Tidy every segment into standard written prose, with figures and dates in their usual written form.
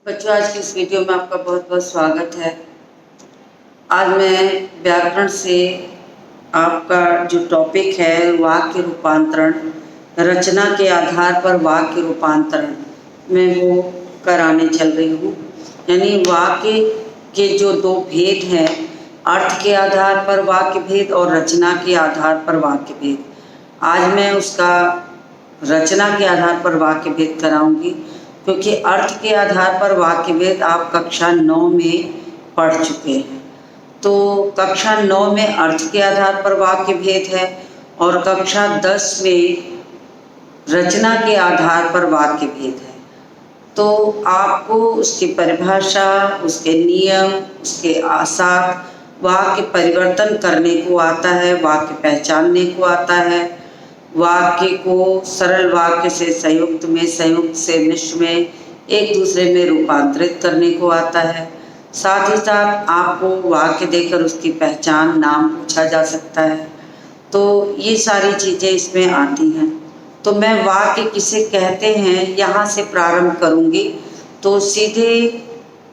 बच्चों, आज की इस वीडियो में आपका बहुत बहुत स्वागत है। आज मैं व्याकरण से आपका जो टॉपिक है वाक्य रूपांतरण, रचना के आधार पर वाक्य रूपांतरण मैं वो कराने चल रही हूँ। यानी वाक्य के जो दो भेद हैं, अर्थ के आधार पर वाक्य भेद और रचना के आधार पर वाक्य भेद, आज मैं उसका रचना के आधार पर वाक्य भेद कराऊंगी, क्योंकि अर्थ के आधार पर वाक्य भेद आप कक्षा 9 में पढ़ चुके हैं। तो कक्षा 9 में अर्थ के आधार पर वाक्य भेद है और कक्षा 10 में रचना के आधार पर वाक्य भेद है। तो आपको उसकी परिभाषा, उसके नियम, उसके आसार, वाक्य परिवर्तन करने को आता है, वाक्य पहचानने को आता है, वाक्य को सरल वाक्य से संयुक्त में, संयुक्त से मिश्र में, एक दूसरे में रूपांतरित करने को आता है। साथ ही साथ आपको वाक्य देकर उसकी पहचान, नाम पूछा जा सकता है। तो ये सारी चीज़ें इसमें आती हैं। तो मैं वाक्य किसे कहते हैं यहाँ से प्रारंभ करूँगी। तो सीधे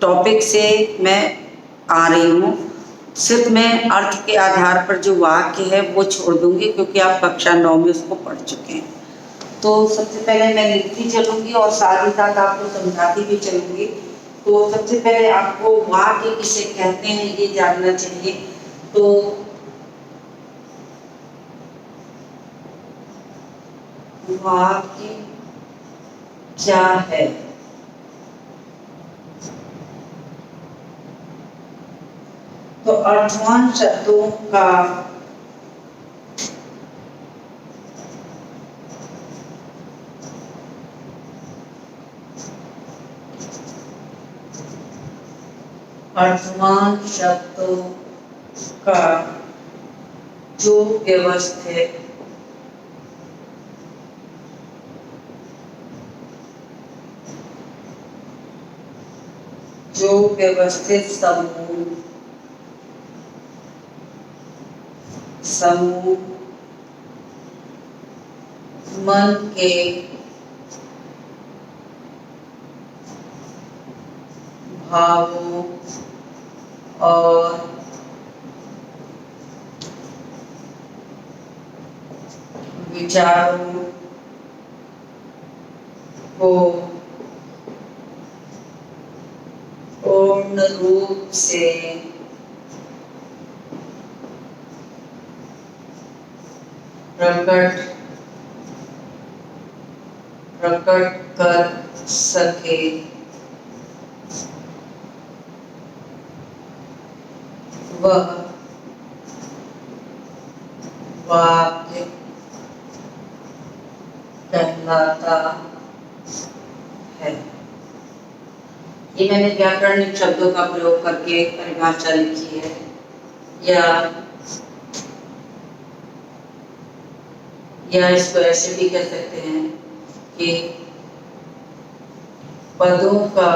टॉपिक से मैं आ रही हूँ। सिर्फ मैं अर्थ के आधार पर जो वाक्य है वो छोड़ दूंगी, क्योंकि आप कक्षा 9 में उसको पढ़ चुके हैं। तो सबसे पहले मैं लिखती चलूँगी और साथ ही साथ आपको समझाती भी चलूँगी। तो सबसे पहले आपको वाक्य किसे कहते हैं ये जानना चाहिए। तो वाक्य क्या है? तो अर्थवान शब्दों का अर्थवान शब्दों का जो व्यवस्थित समूह मन के भावों और विचारों को पूर्ण रूप से प्रकट कर सके वह वाक्य कहलाता है। ये मैंने व्याकरणिक शब्दों का प्रयोग करके परिभाषा लिखी है, या इसको ऐसे भी कह सकते हैं कि पदों का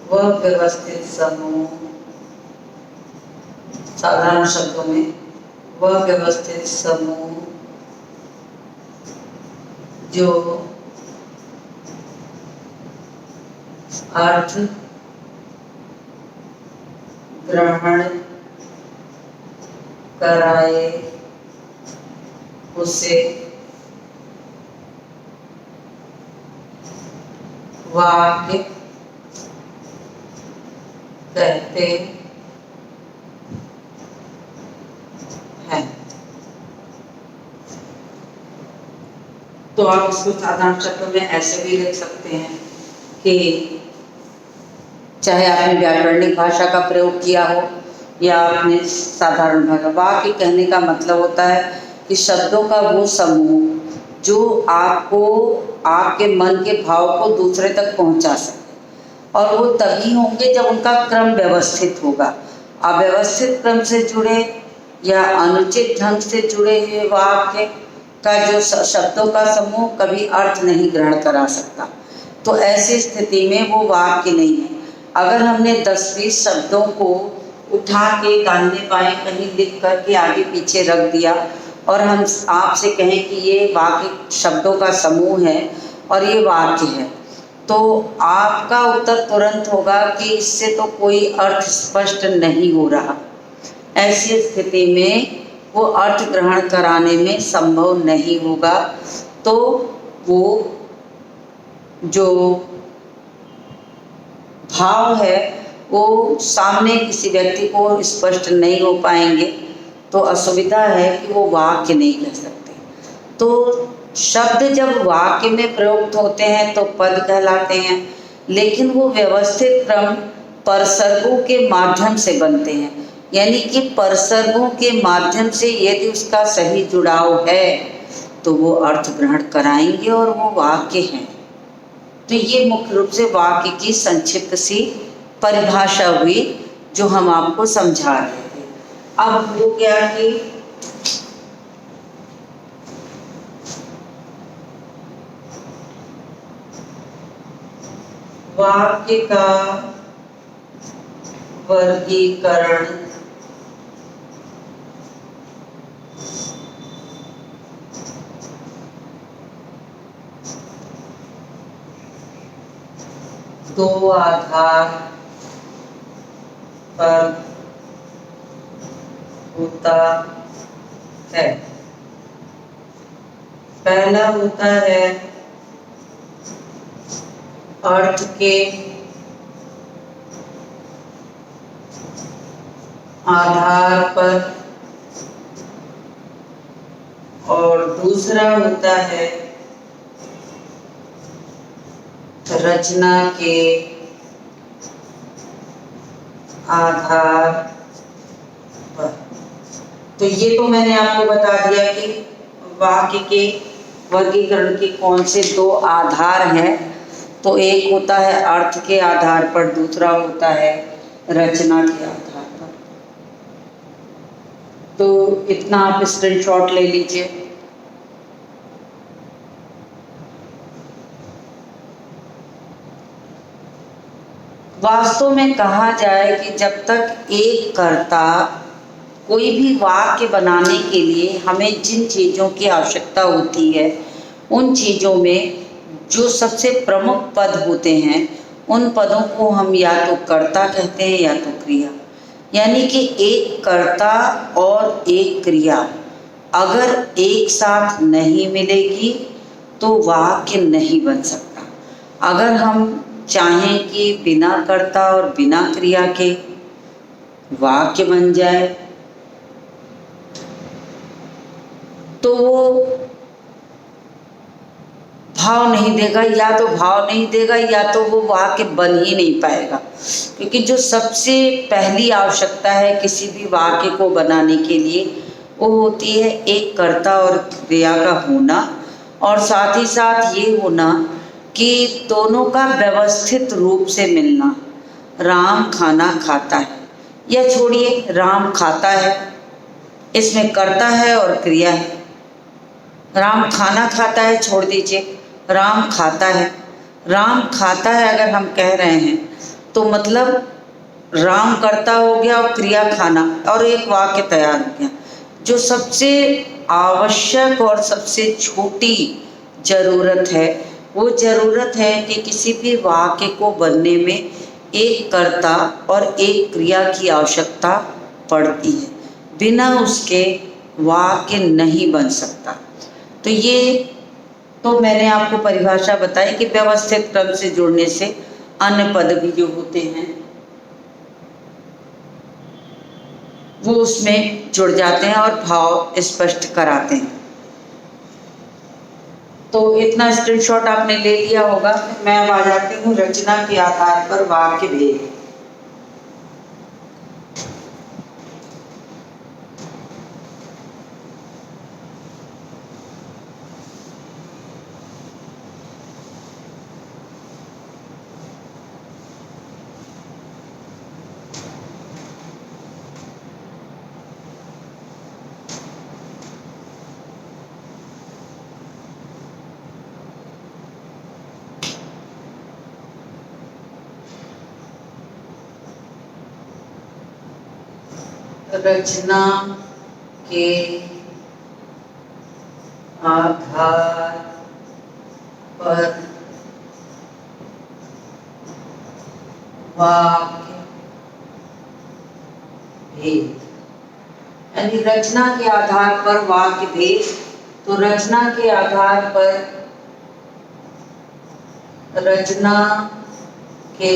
वह व्यवस्थित समूह, साधारण शब्दों में वह व्यवस्थित समूह जो अर्थ ग्रहण कराए उसे वाक्य कहते हैं। तो आप इसको साधारण शब्दों में ऐसे भी लिख सकते हैं कि चाहे आपने व्याकरणिक भाषा का प्रयोग किया हो या आपने साधारण भाषा, वाक्य कहने का मतलब होता है कि शब्दों का वो समूह जो आपको, आपके मन के भाव को दूसरे तक पहुंचा सके, और वो तभी होंगे जब उनका क्रम व्यवस्थित होगा। अव्यवस्थित क्रम से जुड़े या अनुचित ढंग से जुड़े हुए वाक्य का जो शब्दों का समूह कभी अर्थ नहीं ग्रहण करा सकता। तो ऐसी स्थिति में वो वाक्य नहीं है। अगर हमने 10-20 शब्दों को उठा के दाहिने बाएं कहीं लिख करके आगे पीछे रख दिया और हम आपसे कहें कि ये वाक्य शब्दों का समूह है, और ये वाक्य है, तो आपका उत्तर तुरंत होगा कि इससे तो कोई अर्थ स्पष्ट नहीं हो रहा। ऐसी स्थिति में वो अर्थ ग्रहण कराने में संभव नहीं होगा। तो वो जो भाव है वो सामने किसी व्यक्ति को स्पष्ट नहीं हो पाएंगे, तो असुविधा है कि वो वाक्य नहीं कह सकते। तो शब्द जब वाक्य में प्रयुक्त होते हैं तो पद कहलाते हैं, लेकिन वो व्यवस्थित क्रम परसर्गों के माध्यम से बनते हैं, यानी कि परसर्गों के माध्यम से यदि उसका सही जुड़ाव है तो वो अर्थ ग्रहण कराएंगे और वो वाक्य हैं। तो ये मुख्य रूप से वाक्य की संक्षिप्त सी परिभाषा हुई जो हम आपको समझा रहे थे। अब वो क्या कि वाक्य का वर्गीकरण दो आधार पर होता है। पहला होता है अर्थ के आधार पर और दूसरा होता है रचना के आधार पर। तो ये तो मैंने आपको बता दिया कि वाक्य के वर्गीकरण के कौन से दो आधार हैं। तो एक होता है अर्थ के आधार पर, दूसरा होता है रचना के आधार पर। तो इतना आप स्क्रीनशॉट ले लीजिए। वास्तव में कहा जाए कि जब तक एक कर्ता कोई भी वाक्य बनाने के लिए हमें जिन चीज़ों की आवश्यकता होती है, उन चीज़ों में जो सबसे प्रमुख पद होते हैं उन पदों को हम या तो कर्ता कहते हैं या तो क्रिया। यानी कि एक कर्ता और एक क्रिया अगर एक साथ नहीं मिलेगी तो वाक्य नहीं बन सकता। अगर हम चाहें कि बिना कर्ता और बिना क्रिया के वाक्य बन जाए तो वो भाव नहीं देगा, या तो भाव नहीं देगा या तो वो वाक्य बन ही नहीं पाएगा। क्योंकि जो सबसे पहली आवश्यकता है किसी भी वाक्य को बनाने के लिए वो होती है एक कर्ता और क्रिया का होना, और साथ ही साथ ये होना कि दोनों का व्यवस्थित रूप से मिलना। राम खाना खाता है, या छोड़िए राम खाता है, इसमें कर्ता है और क्रिया है। राम खाना खाता है छोड़ दीजिए, राम खाता है। राम खाता है अगर हम कह रहे हैं तो मतलब राम कर्ता हो गया और क्रिया खाना, और एक वाक्य तैयार हो गया। जो सबसे आवश्यक और सबसे छोटी ज़रूरत है वो ज़रूरत है कि किसी भी वाक्य को बनने में एक कर्ता और एक क्रिया की आवश्यकता पड़ती है, बिना उसके वाक्य नहीं बन सकता। तो ये तो मैंने आपको परिभाषा बताई कि व्यवस्थित क्रम से जुड़ने से अन्य पद भी जो होते हैं वो उसमें जुड़ जाते हैं और भाव स्पष्ट कराते हैं। तो इतना स्क्रीनशॉट आपने ले लिया होगा। मैं अब आ जाती हूँ रचना के आधार पर वाक्य भेद। रचना के आधार पर वाक्य भेद, यानी रचना के आधार पर वाक्य भेद। तो रचना के आधार पर, रचना के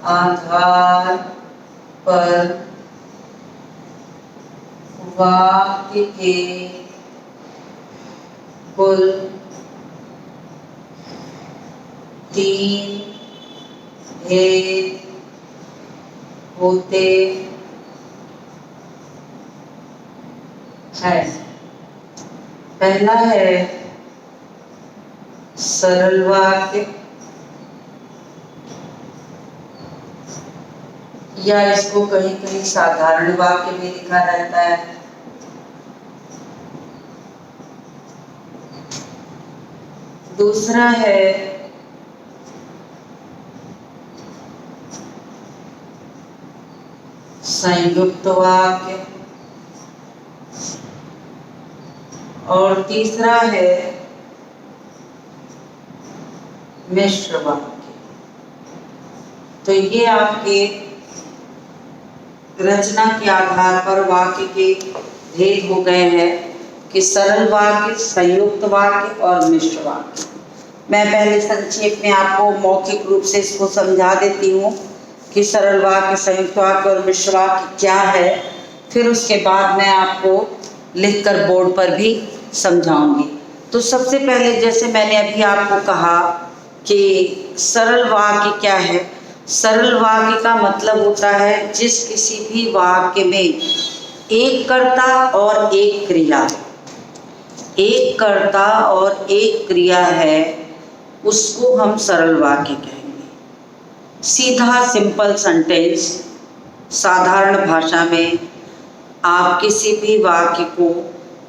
आधार पर वाक्य के कुल 3 भेद होते हैं। पहला है सरल वाक्य, या इसको कहीं कहीं साधारण वाक्य भी लिखा रहता है। दूसरा है संयुक्त वाक्य, और तीसरा है मिश्र वाक्य। तो ये आपके रचना के आधार पर वाक्य के भेद हो गए हैं कि सरल वाक्य, संयुक्त वाक्य और मिश्र वाक्य। मैं पहले संक्षेप में आपको मौखिक रूप से इसको समझा देती हूँ कि सरल वाक्य, संयुक्त वाक्य और मिश्र वाक्य क्या है। फिर उसके बाद मैं आपको लिखकर बोर्ड पर भी समझाऊंगी। तो सबसे पहले, जैसे मैंने अभी आपको कहा कि सरल वाक्य क्या है। सरल वाक्य का मतलब होता है जिस किसी भी वाक्य में एक कर्ता और एक क्रिया, एक कर्ता और एक क्रिया है, उसको हम सरल वाक्य कहेंगे। सीधा सिंपल सेंटेंस, साधारण भाषा में आप किसी भी वाक्य को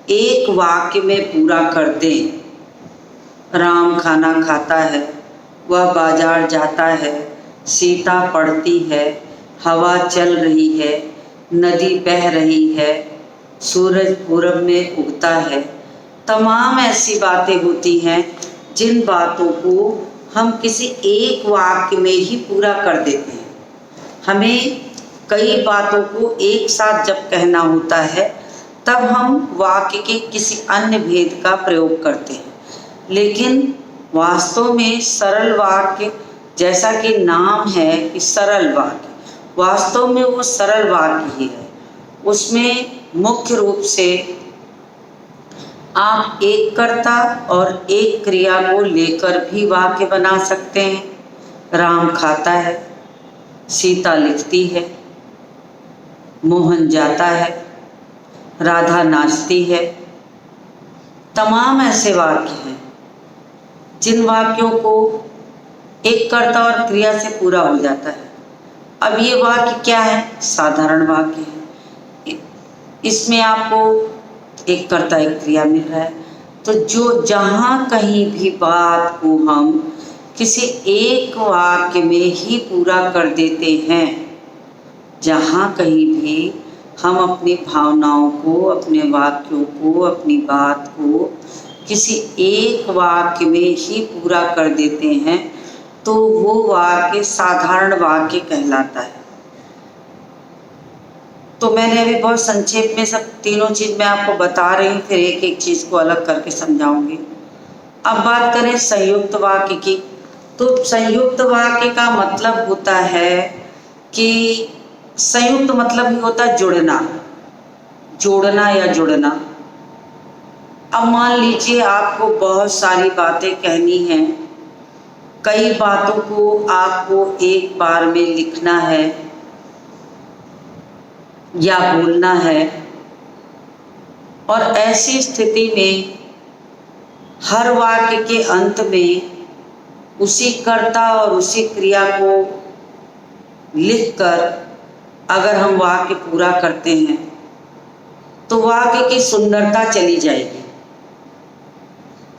एक वाक्य में पूरा कर दें। राम खाना खाता है, वह बाजार जाता है, सीता पढ़ती है, हवा चल रही है, नदी बह रही है, सूरज पूरब में उगता है। तमाम ऐसी बातें होती हैं जिन बातों को हम किसी एक वाक्य में ही पूरा कर देते हैं। हमें कई बातों को एक साथ जब कहना होता है तब हम वाक्य के किसी अन्य भेद का प्रयोग करते हैं। लेकिन वास्तव में सरल वाक्य, जैसा कि नाम है कि सरल वाक्य, वास्तव में वो सरल वाक्य ही है। उसमें मुख्य रूप से आप एक कर्ता और एक क्रिया को लेकर भी वाक्य बना सकते हैं। राम खाता है, सीता लिखती है, मोहन जाता है, राधा नाचती है। तमाम ऐसे वाक्य हैं जिन वाक्यों को एक कर्ता और क्रिया से पूरा हो जाता है। अब ये वाक्य क्या है? साधारण वाक्य है। इसमें आपको एक कर्ता एक क्रिया मिल रहा है। तो जो जहाँ कहीं भी बात को हम किसी एक वाक्य में ही पूरा कर देते हैं, जहाँ कहीं भी हम अपनी भावनाओं को, अपने वाक्यों को, अपनी बात को किसी एक वाक्य में ही पूरा कर देते हैं, तो वो वाक्य साधारण वाक्य कहलाता है। तो मैंने अभी बहुत संक्षेप में सब तीनों चीज़ मैं आपको बता रही हूँ, फिर एक एक चीज़ को अलग करके समझाऊंगी। अब बात करें संयुक्त वाक्य की। तो संयुक्त वाक्य का मतलब होता है कि संयुक्त मतलब ही होता है जुड़ना, जोड़ना या जुड़ना। अब मान लीजिए आपको बहुत सारी बातें कहनी हैं, कई बातों को आपको एक बार में लिखना है या बोलना है, और ऐसी स्थिति में हर वाक्य के अंत में उसी कर्ता और उसी क्रिया को लिखकर अगर हम वाक्य पूरा करते हैं तो वाक्य की सुंदरता चली जाएगी।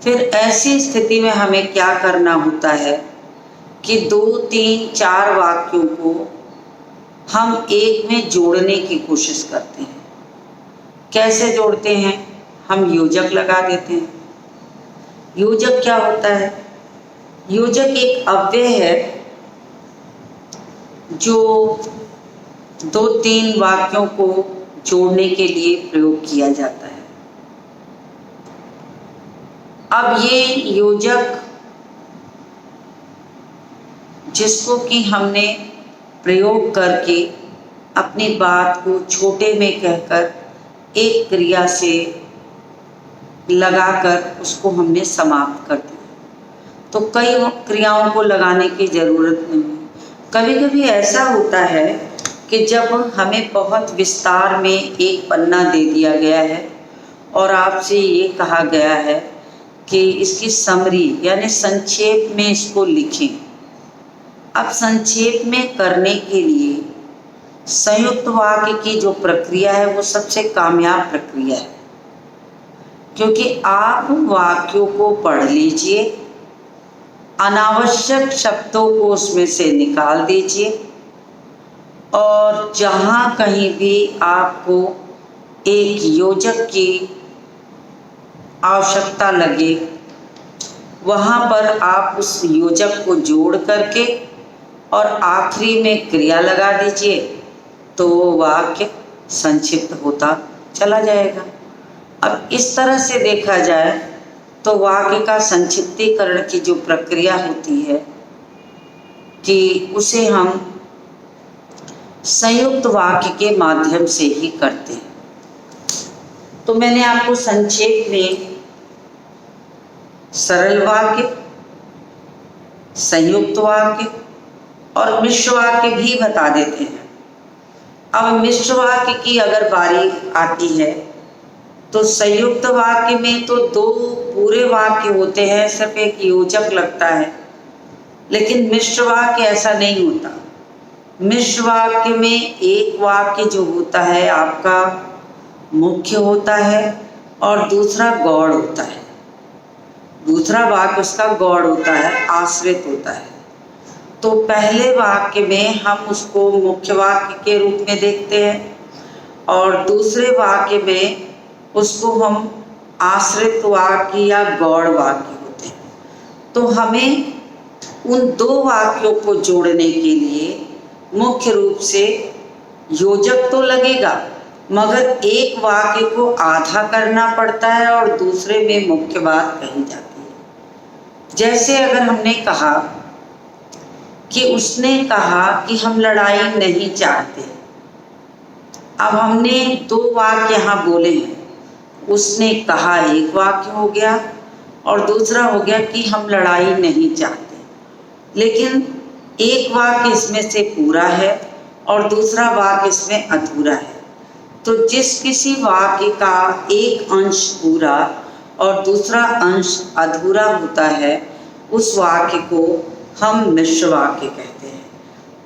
फिर ऐसी स्थिति में हमें क्या करना होता है कि 2, 3, 4 वाक्यों को हम एक में जोड़ने की कोशिश करते हैं। कैसे जोड़ते हैं? हम योजक लगा देते हैं। योजक क्या होता है? योजक एक अव्यय है जो दो तीन वाक्यों को जोड़ने के लिए प्रयोग किया जाता है। अब ये योजक जिसको कि हमने प्रयोग करके अपनी बात को छोटे में कहकर एक क्रिया से लगाकर उसको हमने समाप्त कर दिया। तो कई क्रियाओं को लगाने की ज़रूरत नहीं है। कभी कभी ऐसा होता है कि जब हमें बहुत विस्तार में एक पन्ना दे दिया गया है और आपसे ये कहा गया है कि इसकी समरी यानी संक्षेप में इसको लिखें। अब संक्षेप में करने के लिए संयुक्त वाक्य की जो प्रक्रिया है वो सबसे कामयाब प्रक्रिया है, क्योंकि आप वाक्यों को पढ़ लीजिए, अनावश्यक शब्दों को उसमें से निकाल दीजिए और जहाँ कहीं भी आपको एक योजक की आवश्यकता लगे वहाँ पर आप उस योजक को जोड़ करके और आखिरी में क्रिया लगा दीजिए, तो वो वाक्य संक्षिप्त होता चला जाएगा। अब इस तरह से देखा जाए तो वाक्य का संक्षिप्तीकरण की जो प्रक्रिया होती है कि उसे हम संयुक्त वाक्य के माध्यम से ही करते हैं। तो मैंने आपको संक्षेप में सरल वाक्य, संयुक्त वाक्य और मिश्र वाक्य भी बता देते हैं। अब मिश्र वाक्य की अगर बारी आती है तो संयुक्त वाक्य में तो दो पूरे वाक्य होते हैं, सिर्फ एक योजक लगता है, लेकिन मिश्र वाक्य ऐसा नहीं होता। मिश्र वाक्य में एक वाक्य जो होता है आपका मुख्य होता है और दूसरा गौड़ होता है। दूसरा वाक्य उसका गौड़ होता है, आश्रित होता है। तो पहले वाक्य में हम उसको मुख्य वाक्य के रूप में देखते हैं और दूसरे वाक्य में उसको हम आश्रित वाक्य या गौड़ वाक्य होते हैं। तो हमें उन दो वाक्यों को जोड़ने के लिए मुख्य रूप से योजक तो लगेगा, मगर एक वाक्य को आधा करना पड़ता है और दूसरे में मुख्य बात कही जाती है। जैसे अगर हमने कहा कि उसने कहा कि हम लड़ाई नहीं चाहते। अब हमने दो वाक्य यहाँ बोले हैं, उसने कहा एक वाक्य हो गया और दूसरा हो गया कि हम लड़ाई नहीं चाहते, लेकिन एक वाक्य इसमें से पूरा है और दूसरा वाक्य इसमें अधूरा है। तो जिस किसी वाक्य का एक अंश पूरा और दूसरा अंश अधूरा होता है उस वाक्य को हम मिश्र वाक्य कहते हैं।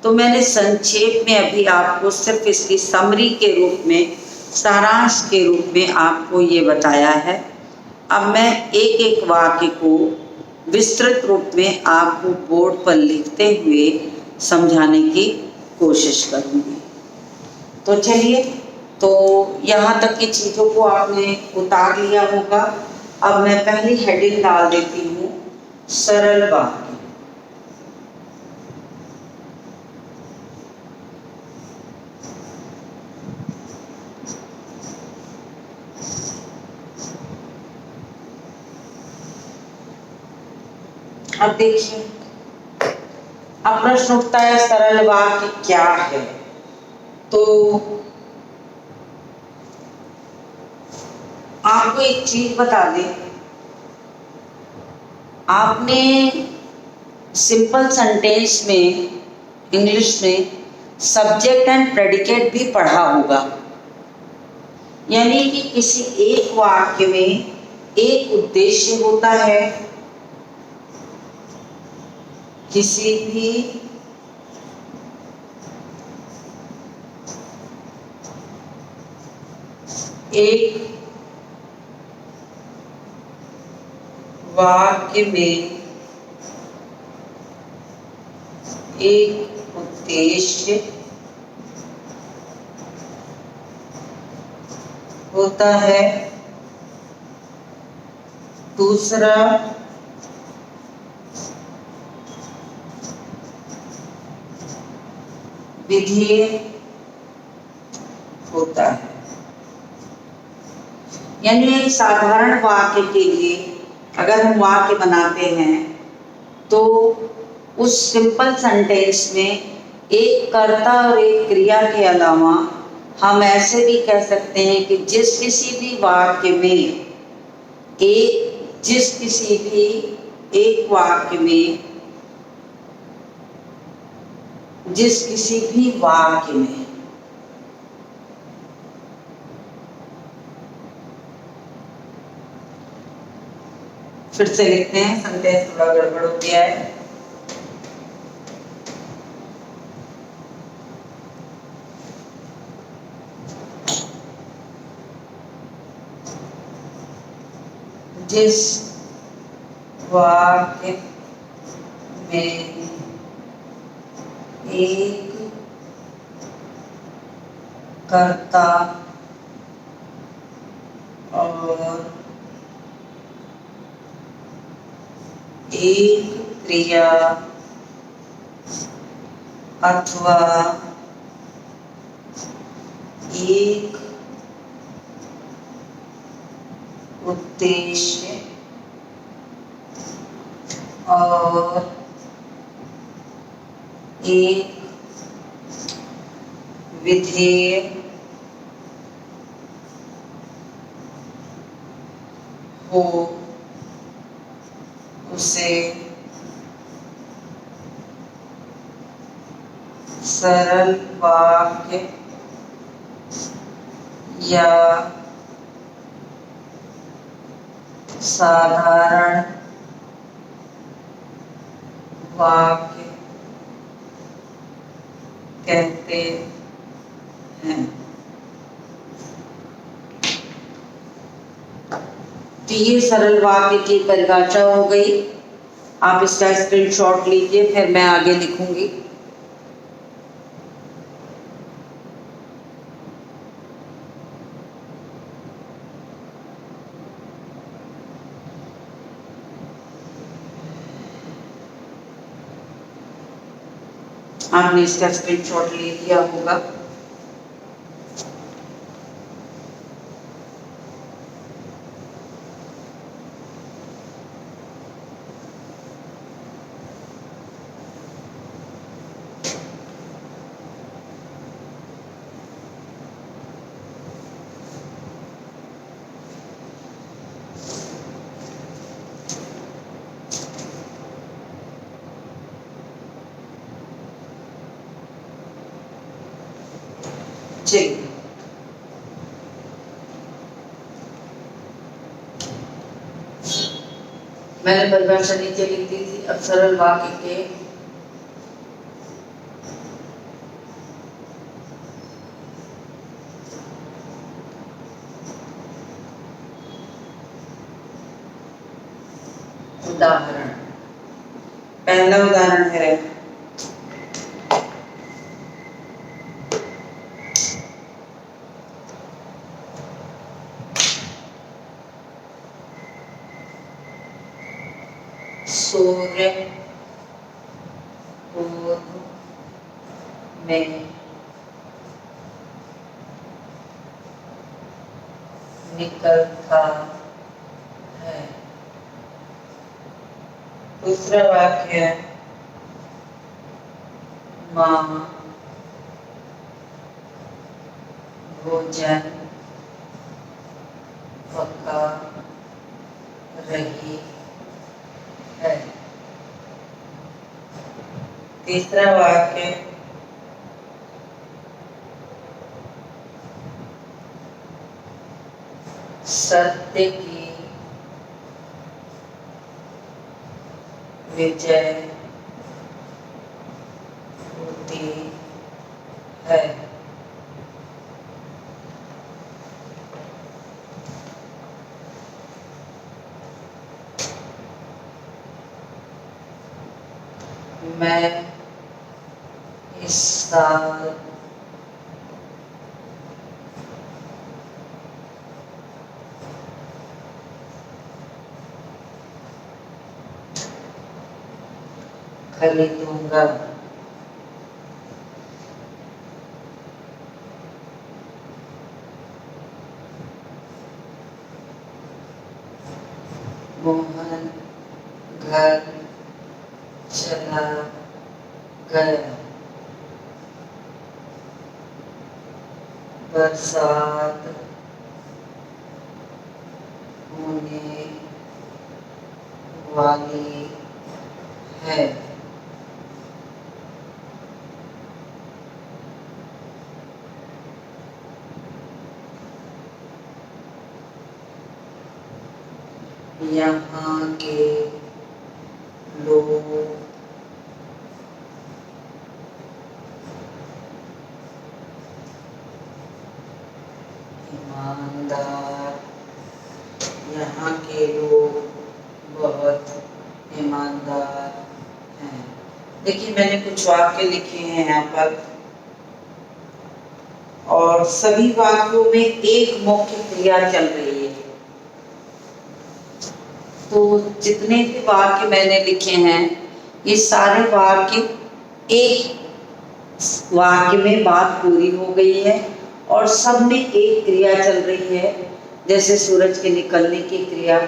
तो मैंने संक्षेप में अभी आपको सिर्फ इसकी समरी के रूप में, सारांश के रूप में आपको ये बताया है। अब मैं एक एक वाक्य को विस्तृत रूप में आपको बोर्ड पर लिखते हुए समझाने की कोशिश करूँगी। तो चलिए, तो यहाँ तक की चीज़ों को आपने उतार लिया होगा। अब मैं पहली हेडिंग डाल देती हूँ, सरल वाक्य। अब देखिए, अब प्रश्न उठता है सरल वाक्य क्या है। तो आपको एक चीज बता दें, आपने सिंपल सेंटेंस में इंग्लिश में सब्जेक्ट एंड प्रेडिकेट भी पढ़ा होगा। यानी कि किसी एक वाक्य में एक उद्देश्य होता है, किसी भी एक वाक्य में एक उद्देश्य होता है, दूसरा विधेय होता है। यानी एक साधारण वाक्य के लिए अगर हम वाक्य बनाते हैं तो उस सिंपल सेंटेंस में एक कर्ता और एक क्रिया के अलावा हम ऐसे भी कह सकते हैं कि जिस किसी भी वाक्य में फिर से लिखते हैं, सेंटेंस थोड़ा गड़बड़ हो गया है। जिस वाक्य में एक कर्ता और एक क्रिया अथवा एक उद्देश्य और एक विधेय हो उसे सरल वाक्य या साधारण वाक्य कहते हैं। तो ये सरल वाक्य की परिभाषा हो गई। आप इसका स्क्रीनशॉट लीजिए, फिर मैं आगे लिखूंगी। आपने इसका स्क्रीनशॉट ले लिया होगा। चलिए, मैंने परिभाषा नीचे लिख दी थी। अब सरल वाक्य के उदाहरण। पहला उदाहरण है सूर्य पूर्व में निकलता है। दूसरा वाक्य है माँ भोजन पका रही है। तीसरा वाक्य सत्य की विजय होती है। मैं इस साल खरीदूंगा। मोहन घर चला गया। बरसात होने वाली है। यहाँ के लोग ईमानदार, यहाँ के लोग बहुत ईमानदार हैं। देखिए मैंने कुछ वाक्य लिखे हैं यहाँ पर, और सभी वाक्यों में एक मुख्य क्रिया चल रही है। तो जितने भी वाक्य मैंने लिखे हैं ये सारे वाक्य एक वाक्य में बात पूरी हो गई है और सब में एक क्रिया चल रही है। जैसे सूरज के निकलने की क्रिया,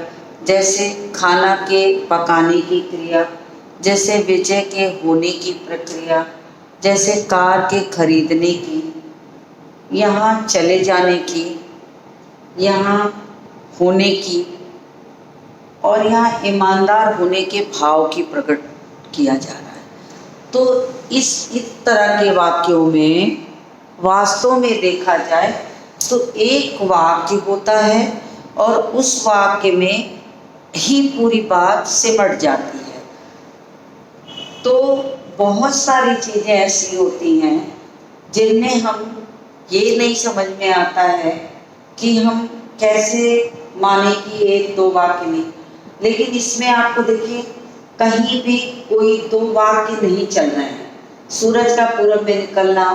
जैसे खाना के पकाने की क्रिया, जैसे विजय के होने की प्रक्रिया, जैसे कार के खरीदने की, यहाँ चले जाने की, यहाँ होने की, और यहाँ ईमानदार होने के भाव की प्रकट किया जा रहा है। तो इस तरह के वाक्यों में वास्तव में देखा जाए तो एक वाक्य होता है और उस वाक्य में ही पूरी बात सिमट जाती है। तो बहुत सारी चीज़ें ऐसी होती हैं जिनमें हम ये नहीं समझ में आता है कि हम कैसे माने कि एक दो वाक्य नहीं, लेकिन इसमें आपको देखिए कहीं भी कोई दो वाक्य नहीं चल रहे हैं। सूरज का पूरब में निकलना,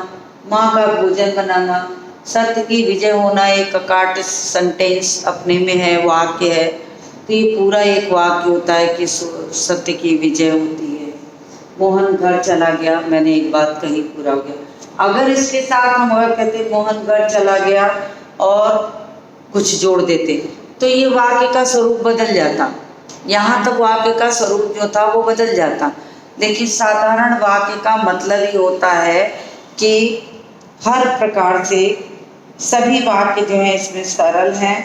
माँ का भोजन बनाना, सत्य की विजय होना एक अकाट सेंटेंस अपने में है, वाक्य है। तो ये पूरा एक वाक्य होता है कि सत्य की विजय होती है। मोहन घर चला गया, मैंने एक बात कही, पूरा हो गया। अगर इसके साथ हम अगर कहते मोहन घर चला गया और कुछ जोड़ देते तो ये वाक्य का स्वरूप बदल जाता। यहाँ तक वाक्य का स्वरूप जो था वो बदल जाता। लेकिन साधारण वाक्य का मतलब ही होता है कि हर प्रकार से सभी वाक्य जो हैं इसमें सरल हैं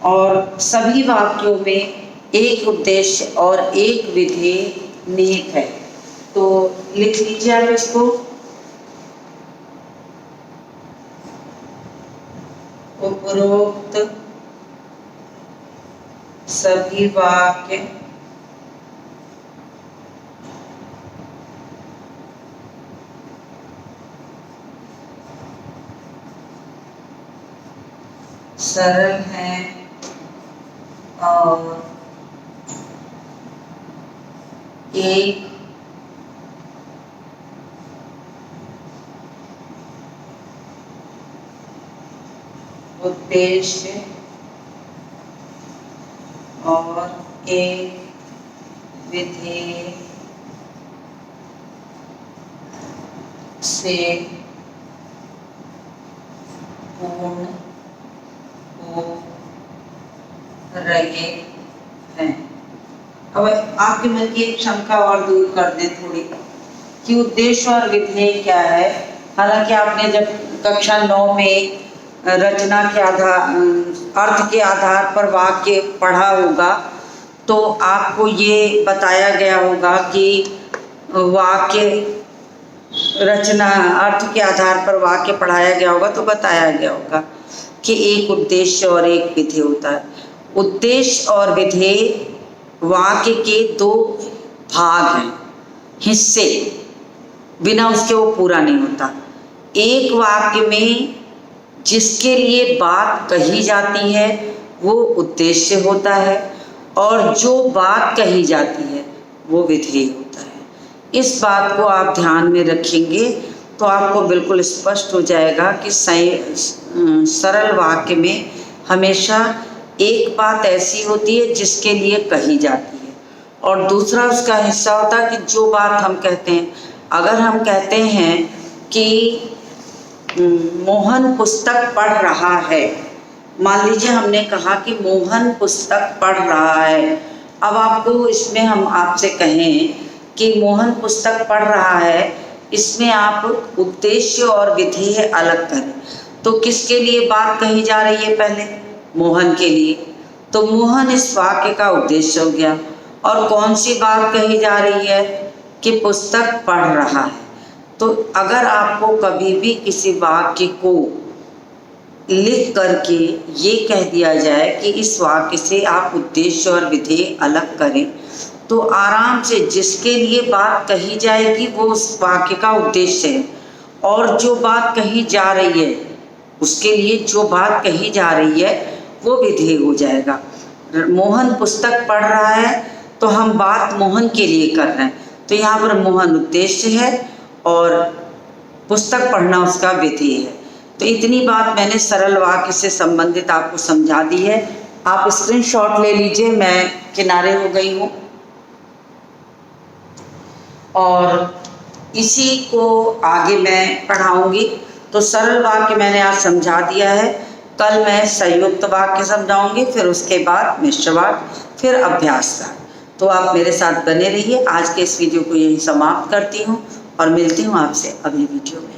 और सभी वाक्यों में एक उद्देश्य और एक विधि निहित है। तो लिख लीजिए आप इसको। उपरोक्त सभी वाक्य सरल हैं और एक उद्देश्य और एक विधि से पूर्ण हो रहे हैं। अब आपके मन की एक शंका और दूर कर दें थोड़ी कि उद्देश्य और विधि क्या है। हालांकि आपने जब कक्षा 9 में रचना के आधार अर्थ के आधार पर वाक्य पढ़ा होगा तो आपको ये बताया गया होगा कि वाक्य रचना अर्थ के आधार पर वाक्य पढ़ाया गया होगा तो बताया गया होगा कि एक उद्देश्य और एक विधि होता है। उद्देश्य और विधि वाक्य के दो भाग हैं, हिस्से, बिना उसके वो पूरा नहीं होता। एक वाक्य में जिसके लिए बात कही जाती है वो उद्देश्य होता है और जो बात कही जाती है वो विधि होता है। इस बात को आप ध्यान में रखेंगे तो आपको बिल्कुल स्पष्ट हो जाएगा कि सरल वाक्य में हमेशा एक बात ऐसी होती है जिसके लिए कही जाती है और दूसरा उसका हिस्सा होता है कि जो बात हम कहते हैं। अगर हम कहते हैं कि मोहन पुस्तक पढ़ रहा है, मान लीजिए हमने कहा कि मोहन पुस्तक पढ़ रहा है। अब आपको इसमें हम आपसे कहें कि मोहन पुस्तक पढ़ रहा है, इसमें आप उद्देश्य और विधेय अलग करें। तो किसके लिए बात कही जा रही है? पहले मोहन के लिए, तो मोहन इस वाक्य का उद्देश्य हो गया। और कौन सी बात कही जा रही है? कि पुस्तक पढ़ रहा है। तो अगर आपको कभी भी किसी वाक्य को लिख करके ये कह दिया जाए कि इस वाक्य से आप उद्देश्य और विधेय अलग करें, तो आराम से जिसके लिए बात कही जाएगी वो उस वाक्य का उद्देश्य है, और जो बात कही जा रही है उसके लिए जो बात कही जा रही है वो विधेय हो जाएगा। मोहन पुस्तक पढ़ रहा है तो हम बात मोहन के लिए कर रहे हैं, तो यहाँ पर मोहन उद्देश्य है और पुस्तक पढ़ना उसका विधेय है। तो इतनी बात मैंने सरल वाक्य से संबंधित आपको समझा दी है। आप स्क्रीनशॉट ले लीजिए, मैं किनारे हो गई हूँ। और इसी को आगे मैं पढ़ाऊंगी। तो सरल वाक्य मैंने आज समझा दिया है, कल मैं संयुक्त वाक्य समझाऊंगी, फिर उसके बाद मिश्र वाक्य, फिर अभ्यास का। तो आप मेरे साथ बने रहिए। आज के इस वीडियो को यही समाप्त करती हूँ और मिलती हूँ आपसे अगली वीडियो में।